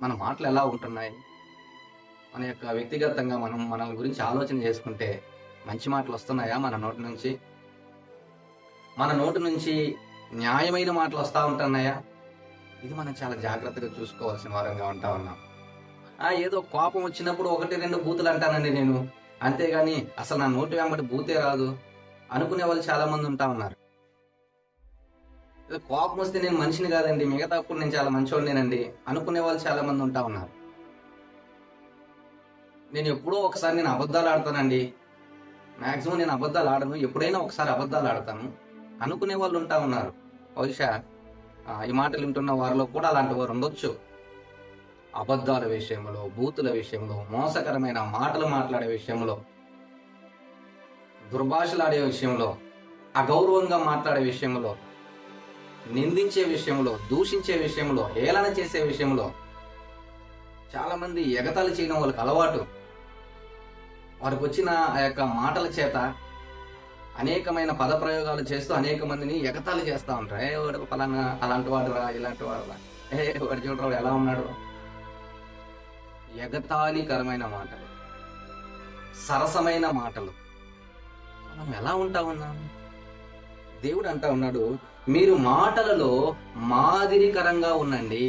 మన మాటలు ఎలా ఉంటున్నాయి? మన యొక్క వ్యక్తిగతంగా మనం మనల్ని గురించి ఆలోచన చేసుకుంటే, మంచి మాటలొస్తున్నాయా మన నోటి నుంచి? మన నోటి నుంచి న్యాయమైన మాటలొస్తా ఉంటున్నాయా? ఇది మనం చాలా జాగ్రత్తగా చూసుకోవాల్సిన వారంగా ఉంటా ఉన్నాం. ఏదో కోపం వచ్చినప్పుడు 1, 2 బూతులంటానండి నేను. అంతేగాని అసలు నా నోటి వెంబడి బూతే రాదు అనుకునే వాళ్ళు చాలా మంది ఉంటా ఉన్నారు. ఏదో కోపమొస్తే నేను మనిషిని కాదండి. మిగతాప్పుడు నేను చాలా మంచోడినేనండి అనుకునే వాళ్ళు చాలా మంది ఉంటా ఉన్నారు. ఎప్పుడో ఒకసారి నేను అబద్ధాలు ఆడతానండి. మాక్సిమం నేను అబద్ధాలు ఆడను. ఎప్పుడైనా ఒకసారి అబద్ధాలు ఆడతాను అనుకునే వాళ్ళు ఉంటా ఉన్నారు. బహుశా ఈ మాటలు వింటున్న వారిలో కూడా అలాంటి వారు ఉండొచ్చు. అబద్ధాల విషయంలో, బూతుల విషయంలో, మోసకరమైన మాటలు మాట్లాడే విషయంలో, దుర్భాషలాడే విషయంలో, అగౌరవంగా మాట్లాడే విషయంలో, నిందించే విషయంలో, దూషించే విషయంలో, హేళన చేసే విషయంలో చాలా మంది ఎగతాళి చేయడం వాళ్ళకి అలవాటు. వారికొచ్చిన ఆ యొక్క మాటల చేత అనేకమైన పదప్రయోగాలు చేస్తూ అనేక మందిని ఎగతాళి చేస్తా ఉంటారు. వాడు ఫలానా అలాంటి వాడురా, ఇలాంటి వాడురా, వాడు చూడరా వాడు ఎలా ఉన్నాడు. ఎగతాళికరమైన మాటలు, సరసమైన మాటలు. మనం ఎలా ఉంటా ఉన్నాం? దేవుడు అంటా ఉన్నాడు, మీరు మాటలలో మాదిరికరంగా ఉండండి.